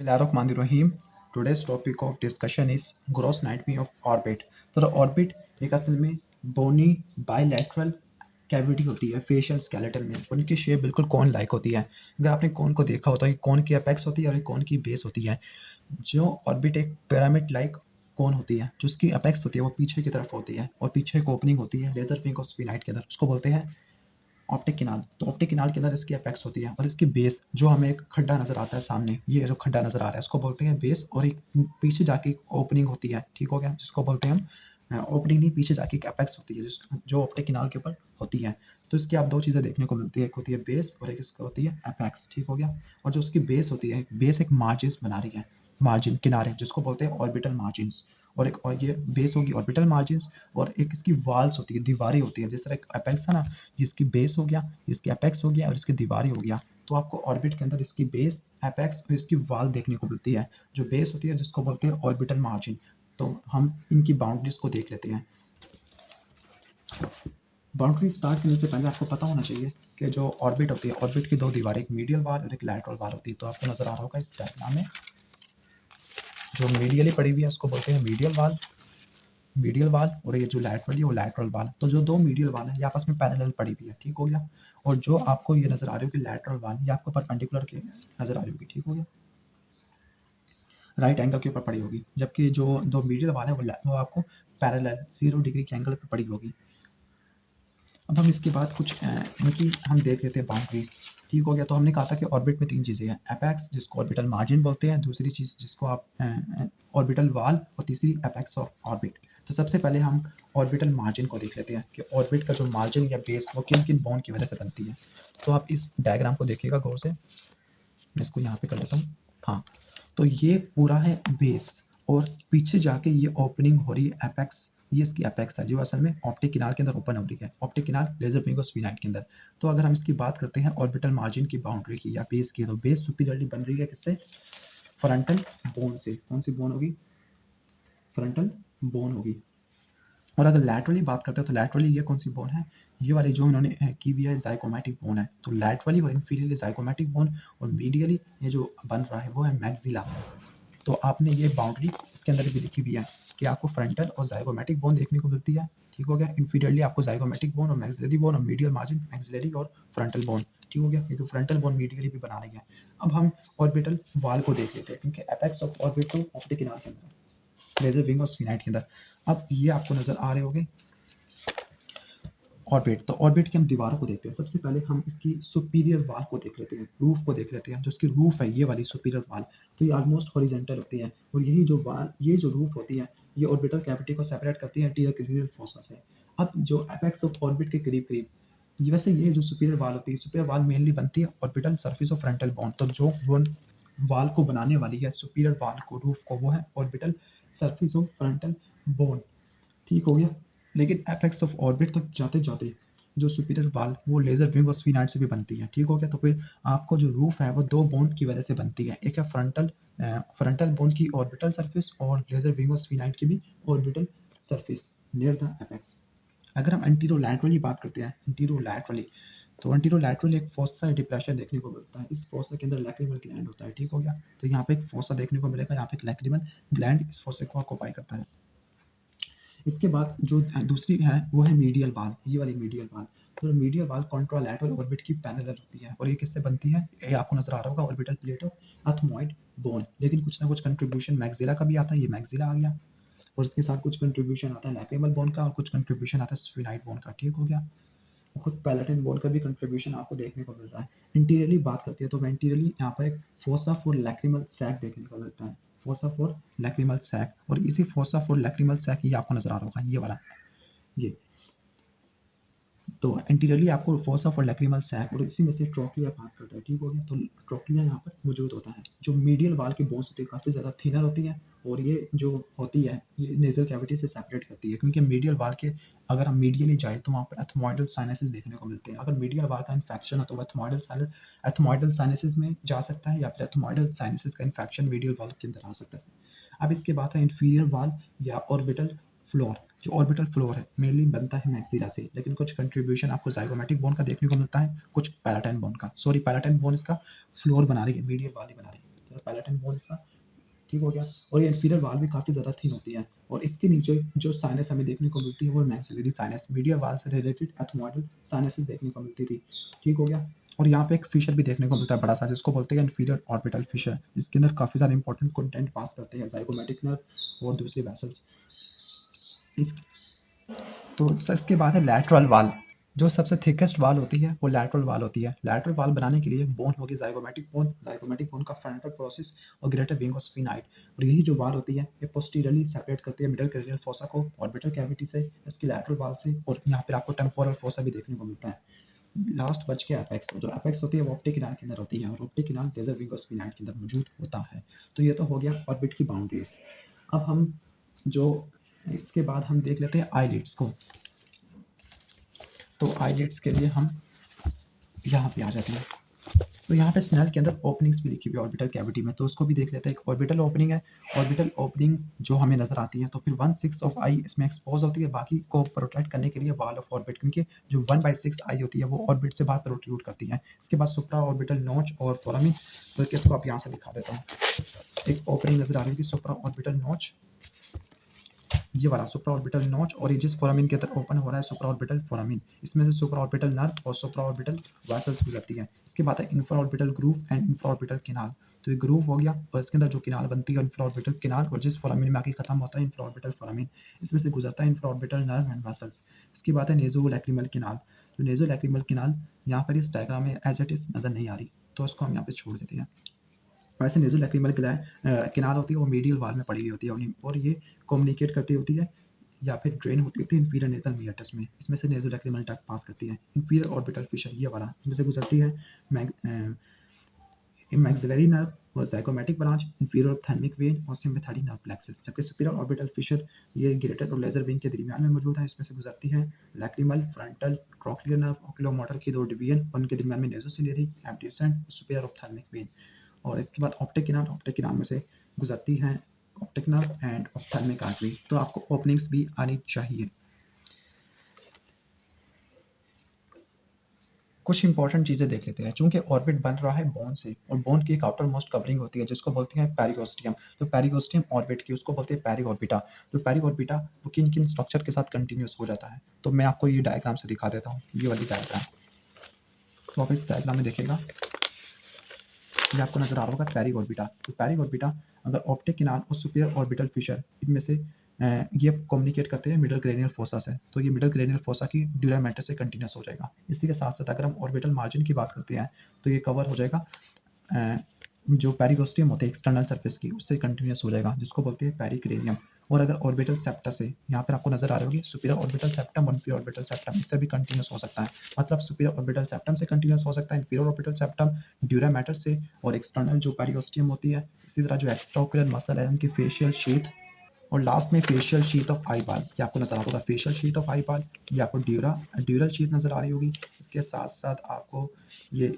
Bismillahirrahmanirrahim. Today's topic of discussion is gross anatomy of orbit. तो orbit एक असल में बोनी बायलैटरल कैविटी होती है फेशियल स्केलेटन में। उनकी शेप बिल्कुल कॉन लाइक होती है। अगर आपने कॉन को देखा होता है, कॉन की अपेक्स होती है और कॉन की बेस होती है। जो ऑर्बिट एक पिरामिड लाइक कॉन होती है, जो उसकी अपेक्स होती है वो पीछे की तरफ होती है और पीछे एक ओपनिंग होती है लेजर विंग और स्फीनाइट के अंदर, उसको बोलते हैं ऑप्टिक किनाल। तो ऑप्टिक किनाल के अंदर इसकी अपेक्स होती है और इसकी बेस जो हमें एक खड्डा नजर आता है सामने, ये जो खड्डा नजर आ रहा है इसको बोलते हैं बेस। और एक पीछे जाके एक ओपनिंग होती है, ठीक हो गया, जिसको बोलते हैं हम ओपनिंग नहीं, पीछे जाके एक अपेक्स होती है जो ऑप्टिक किनाल के ऊपर होती है। तो इसकी आप दो चीज़ें देखने को मिलती है, एक होती है बेस और एक इसकी होती है अपेक्स, ठीक हो गया। और जो उसकी बेस होती है, बेस एक मार्जिन बना रही है, मार्जिन किनारे, जिसको बोलते हैं ऑर्बिटल मार्जिन्स। और ये बेस होगी ऑर्बिटल मार्जिन्स, और एक इसकी वाल्स होती है, दीवारें होती है। जिस तरह एक अपेक्स है ना, इसकी बेस हो गया, इसकी अपेक्स हो गया और इसकी दीवारें हो गया। तो आपको ऑर्बिट के अंदर इसकी बेस, अपेक्स और इसकी वाल देखने को मिलती है। जो बेस होती है जिसको बोलते हैं ऑर्बिटल मार्जिन। तो हम इनकी बाउंड्रीज को देख लेते हैं। बाउंड्री स्टार्ट करने से पहले आपको पता होना चाहिए कि जो ऑर्बिट होती है, ऑर्बिट की दो दीवारें, एक मीडियल वाल और एक लैटरल वाल होती है। तो आपको नजर आ रहा होगा इस डायग्राम में, जो मीडियली पड़ी हुई है उसको बोलते हैं मीडियल वाल, और ये जो लैटरल है वो लैटरल वाल। तो जो दो मीडियल वाल है ये आपस में पैरेलल पड़ी हुई है, ठीक हो गया। और जो आपको ये नजर आ रही होगी लैटरल वाल, ये आपको परपेंडिकुलर के नजर आ रही होगी, ठीक हो गया, राइट एंगल के ऊपर पड़ी होगी। जबकि जो दो मीडियल वाल है वो आपको पैरेलल 0 डिग्री के एंगल पर पड़ी होगी। अब हम इसके बाद कुछ इनकी हम देख लेते हैं बाउंड्रीज, ठीक हो गया। तो हमने कहा था कि ऑर्बिट में तीन चीज़ें हैं, एपेक्स जिसको ऑर्बिटल मार्जिन बोलते हैं, दूसरी चीज़ जिसको आप ऑर्बिटल वाल, और तीसरी एपेक्स ऑफ ऑर्बिट। तो सबसे पहले हम ऑर्बिटल मार्जिन को देख लेते हैं कि ऑर्बिट का जो मार्जिन या बेस वो किन किन बॉन्ड की वजह से बनती है। तो आप इस डायग्राम को देखिएगा गौर से, मैं इसको यहाँ पे कर लेता हूँ। हाँ, तो ये पूरा है बेस, और पीछे जाके ये ओपनिंग हो रही है एपेक्स, ये इसकी एपेक्स है जो असल में ऑप्टिक किनाल के अंदर ओपन हो रही है, ऑप्टिक किनाल लेजर विंग और स्फीनाइट के अंदर। तो अगर हम इसकी बात करते हैं ऑर्बिटल मार्जिन की बाउंड्री की या बेस की, तो बेस सुपीरियरली बन रही है किससे? फ्रंटल बोन से। कौन सी बोन होगी? फ्रंटल बोन होगी। और अगर लैटरली बात करते हैं तो लैटरली ये कौन सी बोन है? ये वाली जो इन्होंने की हुई है जाइगोमैटिक बोन है। तो लैटरली और इंफीरियरली जाइगोमैटिक बोन, और मीडियली ये जो बन रहा है वो है मैक्सिला। तो आपने ये बाउंड्री इसके अंदर भी लिखी हुई है कि आपको फ्रंटल और जाइगोमैटिक बोन देखने को मिलती है, ठीक हो गया। इंफीरियरली आपको जाइगोमैटिक बोन और मैक्सिलरी बोन और मीडियल मार्जिन मैक्सिलरी और फ्रंटल बोन, ठीक हो गया, क्योंकि फ्रंटल बोन मीडियली भी बना रही है। अब हम ऑर्बिटल वाल को देख लेते हैं, क्योंकि एपेक्स ऑफ ऑर्बिटल ऑप्टिक किनार के अंदर, लेजर विंग और स्फीनाइट के अंदर। अब ये आपको नजर आ रहे होंगे ऑर्बिट। तो ऑर्बिट की हम दीवारों को देखते हैं। सबसे पहले हम इसकी सुपीरियर वाल को देख लेते हैं, रूफ को देख लेते हैं। जो इसकी रूफ है ये वाली सुपीरियर वाल, तो ये ऑलमोस्ट हॉरिजॉन्टल होती है, और यही जो वाल, ये जो रूफ होती है, ये ऑर्बिटल कैविटी को सेपरेट करती है एंटीरियर क्रिनियल फोसा से। अब जो एपेक्स ऑफ ऑर्बिट के करीब करीब, ये वैसे ये जो सुपीरियर वाल होती है, सुपीरियर वाल मेनली बनती है orbital surface of frontal bone. तो जो वाल को बनाने वाली है सुपीरियर वाल को, रूफ को, वो है orbital surface of frontal bone, ठीक हो गया। लेकिन एपेक्स ऑफ ऑर्बिट तक जाते जाते जो सुपीरियर वाल वो लेजर विंग और स्फीनाइट से भी बनती है, ठीक हो गया। तो फिर आपको जो रूफ है वो दो बोन की वजह से बनती है, एक है फ्रंटल बोन की ऑर्बिटल सरफेस, और लेजर विंग और स्फीनाइट की भी orbital surface near the apex. अगर हम एंटीरोलैटरली बात करते हैं, एंटीरोलैटरली, तो एंटीरोलैटरली एक फोसा डिप्रेशन देखने को मिलता है। इस फोसा के अंदर लैक्रिमल ग्लैंड होता है, ठीक हो गया। तो यहाँ पे एक फोसा देखने को मिलेगा, यहाँ पे एक लैक्रिमल ग्लैंड इस फोसे को ऑक्यूपाई करता है। इसके बाद जो दूसरी है वो है मीडियल वाल, ये वाली मीडियल वाल। तो मीडियल वाल कॉन्ट्रालैटरल ऑर्बिट की पैरेलल होती है, और ये किससे बनती है? ये आपको नजर आ रहा होगा orbital plate of ethmoid bone. लेकिन कुछ ना कुछ कंट्रीब्यूशन मैक्सिला का भी आता है, ये मैक्सिला आ गया, और इसके साथ कुछ कंट्रीब्यूशन आता है लैक्रिमल बोन का, और कुछ कंट्रीब्यूशन आता है स्फीनाइट बोन का, ठीक हो गया। और कुछ पैलेटिन बोन का भी कंट्रीब्यूशन आपको देखने को मिल रहा है। इंटीरियरली बात करती है तो इंटीरियरली यहाँ पर एक फोसा फॉर लैक्रिमल सैक देखने को मिलता है, फोसा फॉर लैक्रिमल सैक। और इसी फोसा फॉर लैक्रिमल सैक ये आपको नजर आ रहा होगा, ये वाला, ये। तो एंटीरियरली आपको फोसा फॉर लैक्रिमल सैक, और इसी में से ट्रोक्लिया पास करता है, ठीक हो गया। तो ट्रोक्लिया यहाँ पर मौजूद होता है। जो मीडियल वाल की बोन्स होती है काफ़ी ज़्यादा थिनर होती है, और ये जो होती है ये नेजल कैविटी से सेपरेट करती है, क्योंकि मीडियल वाल के अगर हम मीडियली जाए तो वहाँ पर एथमॉइडल साइनसेस देखने को मिलते हैं। अगर मीडियल वाल का इन्फेक्शन है तो एथमॉइडल साइनसेस में जा सकता है, या फिर एथमॉइडल साइनसेस का इन्फेक्शन मीडियल वाल के अंदर आ सकता है। अब इसके बाद है इन्फीरियर वाल या ऑर्बिटल फ्लोर। जो ऑर्बिटल फ्लोर है मेनली बनता है मैक्सिला से, लेकिन कुछ कंट्रीब्यूशन आपको जाइगोमैटिक बोन का देखने को मिलता है, कुछ पैलाटाइन बोन का। सॉरी, पैलाटाइन बोन इसका फ्लोर बना रही है, मीडियल वाली बना रही है। पैलेटन बोन इसका, ठीक हो गया। और ये इंफीरियर वाल भी काफ़ी ज़्यादा थिन होती है और इसके नीचे जो साइनस हमें देखने को मिलती है वो मैक्सिलरी साइनस, मीडियल वाल से रिलेटेड एथमोइडल साइनसेस देखने को मिलती थी, ठीक हो गया। और यहाँ पे एक फिशर भी देखने को मिलता है बड़ा सा, जिसको बोलते हैं इंफीरियर ऑर्बिटल फिशर, जिसके अंदर काफ़ी सारे इंपॉर्टेंट कंटेंट पास करते हैं, ज़ाइगोमैटिक नर्व और दूसरे वेसल्स। इस तो इसके बाद है लैटरल वाल। जो सबसे थिकेस्ट वाल होती है वो लैटरल वाल होती है। लैटरल वाल बनाने के लिए बोन होगी ज़ाइगोमैटिक बोन का फ्रंटल प्रोसेस और ग्रेटर विंग ऑफ स्फिनाइड, और यही जो वाल होती है ये पोस्टीरियरली सेपरेट करती है मिडल क्रेनियल फोसा को ऑर्बिटल कैविटी से, इसकी लैटरल वाल से, और यहाँ पे आपको टेम्पोरल फोसा भी देखने को मिलता है। लास्ट बच के एपेक्स, जो एपेक्स होती है वो ऑप्टिक किनार के अंदर होती है और ऑप्टिक किनार लेजर विंग ऑफ स्फिनाइड के अंदर मौजूद होता है। तो ये तो हो गया ऑर्बिट की बाउंड्रीज। अब हम जो इसके बाद हम देख लेते हैं आईलिड्स को। तो आईलिड्स के लिए हम यहाँ पे आ जाते हैं। तो यहाँ पे स्नेल के अंदर ओपनिंग्स भी लिखी हुई है ऑर्बिटल कैविटी में, तो उसको भी देख लेते हैं। एक ऑर्बिटल ओपनिंग है, ऑर्बिटल ओपनिंग जो हमें नजर आती है, तो फिर 1/6 ऑफ आई इसमें एक्सपोज होती है, बाकी को प्रोटेक्ट करने के लिए वॉल ऑफ ऑर्बिट, क्योंकि जो 1/6 आई होती है वो ऑर्बिट से बाहर प्रोट्रूड करती है। इसके बाद सुप्रा ऑर्बिटल नोच और फोरामिन, तो इसको आप यहाँ से दिखा देता हूँ। एक ओपनिंग नजर आ रही है सुप्रा ऑर्बिटल नोच, ये वाला सुप्रा ऑर्बिटल नोच, और ये जिस फोरामिन के अंदर ओपन हो रहा है सुप्रा ऑर्बिटल फोरामिन, इसमें से सुप्रा ऑर्बिटल नर्व और सुप्रा ऑर्बिटल वेसल्स गुजरती है। इसके बाद है infra orbital groove and infra orbital canal. तो ये ग्रूव हो गया और इसके अंदर जो किनाल बनती है इंफ्रा ऑर्बिटल किनाल, और जिस फोरामिन में आके खत्म होता है इंफ्रा ऑर्बिटल फोरामिन, इसमें से गुजरता है infra orbital nerve and vessels. इसके बाद है नेजो लैक्रिमल किनाल। तो नेजो लैक्रिमल किनाल यहाँ पर इस डायग्राम में एज इट इज नजर नहीं आ रही, तो उसको हम यहाँ पे छोड़ देते हैं। वैसे नेजो लैक्रिमल किनाल होती है वो मीडियल वाल में पड़ी हुई होती है और ये कम्युनिकेट करती होती है या फिर ड्रेन होती थी इंफीरियर नेजल मियटस में, इसमें से नेजो लैक्रिमल डक्ट पास करती है। इंफीरियर ऑर्बिटल फिशर ये वाला, इसमें से गुजरती है मैक्सिलरी नर्व और zygomatic branch, inferior ophthalmic when और सिम्पैथेटिक नर्व प्लेक्सस। जबकि सुपीरियर ऑर्बिटल फिशर ये ग्रेटर और लेजर वेन के दरमियान में मौजूद है, इसमें से गुजरती है लैक्रिमल, फ्रंटल, ट्रोक्लियर नर्व, ओक्यूलोमोटर की 2 डिवीजन, उनके दरमियान में नेज़ोसिलियरी, एब्ड्यूसेंट, सुपीरियर ऑप्थेल्मिक वेन। और इसके बाद ऑप्टिक किनार में से गुजरती है optic nerve and ophthalmic artery. तो आपको ओपनिंग्स भी आनी चाहिए। कुछ इंपॉर्टेंट चीज़ें देख लेते हैं। चूंकि ऑर्बिट बन रहा है बोन से और बोन की एक आउटर मोस्ट कवरिंग होती है जिसको बोलते हैं पेरिओस्टियम। तो पेरिओस्टियम ऑर्बिट की उसको बोलते हैं पेरीऑर्बिटा। तो पेरीऑर्बिटा वो किन किन स्ट्रक्चर के साथ कंटिन्यूस हो जाता है, तो मैं आपको ये डायग्राम से दिखा देता हूँ, ये वाली डायग्राम। तो आप इस डायग्राम में देखेगा, ये आपको नजर आ रहा होगा पेरीऑर्बिटा। तो पेरीऑर्बिटा अगर ऑप्टिक किनार और सुपीरियर ऑर्बिटल फिशर इनमें से ये कम्युनिकेट करते हैं मिडल क्रेनियल फोसा से, तो ये मिडल क्रेनियल फोसा की ड्यूरा मैटर से कंटिन्यूस हो जाएगा। इसी के साथ साथ अगर हम ऑर्बिटल मार्जिन की बात करते हैं तो ये कवर हो जाएगा जो पेरिगोस्टियम होते हैं एक्सटर्नल सरफेस की, उससे कंटिन्यूस हो जाएगा, जिसको बोलते हैं पेरिक्रेनियम। और अगर ऑर्बिटल सेप्टा से, यहाँ पर आपको नजर आ रही होगी सुपीरियर ऑर्बिटल सेप्टम और इंफीरियर ऑर्बिटल सेप्टम, इससे भी कंटिन्यूस हो सकता है। मतलब सुपीरियर ऑर्बिटल सेप्टम से कंटिन्यूस हो सकता है, inferior orbital septum dura mater से, और एक्सटर्नल जो पेरिगोस्टियम होती है। इसी तरह जो एक्स्ट्राओक्युलर मसल है उनकी फेशियल शीथ, और लास्ट में फेशियल शीथ ऑफ आई बाल, ये आपको नजर आ रहा होगा फेशियल शीथ ऑफ आई बाल, ये आपको ड्यूरल शीथ नजर आ रही होगी। इसके साथ साथ आपको ये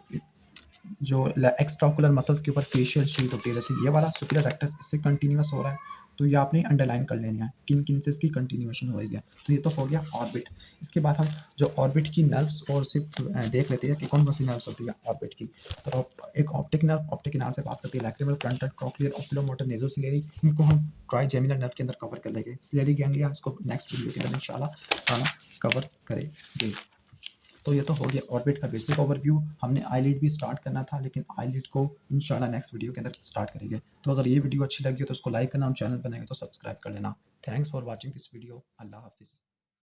जो एक्स्ट्राओकुलर मसल्स के ऊपर फेशियल शीथ होती है, जैसे ये वाला सुपीरियर रेक्टस इससे कंटिन्यूस हो रहा है, तो ये आपने अंडरलाइन कर लेना है किन किन से इसकी कंटिन्यूएशन हो रही है। तो ये तो हो गया ऑर्बिट। इसके बाद हम जो ऑर्बिट की नर्व्स और सिर्फ देख लेते हैं कि कौन कौन सी नर्व्स होती है ऑर्बिट की। तो एक ऑप्टिक नर्व से पास करती है लैक्रिमल, फ्रंटल, ट्रोक्लियर, ओक्यूलोमोटर, नेज़ोसिलियरी। इनको हम ट्राइजेमिनल नर्व के अंदर कवर कर लेंगे। सिलियरी गैंग्लिया इसको नेक्स्ट वीडियो के अंदर इंशाल्लाह कवर करेंगे। तो ये तो हो गया ऑर्बिट का बेसिक ओवरव्यू। हमने आईलिड भी स्टार्ट करना था, लेकिन आईलिड को इंशाल्लाह नेक्स्ट वीडियो के अंदर स्टार्ट करेंगे। तो अगर ये वीडियो अच्छी लगी हो तो उसको लाइक करना, हम चैनल बनाएंगे तो सब्सक्राइब कर लेना। Thanks for watching this video. अल्लाह हाफिज़।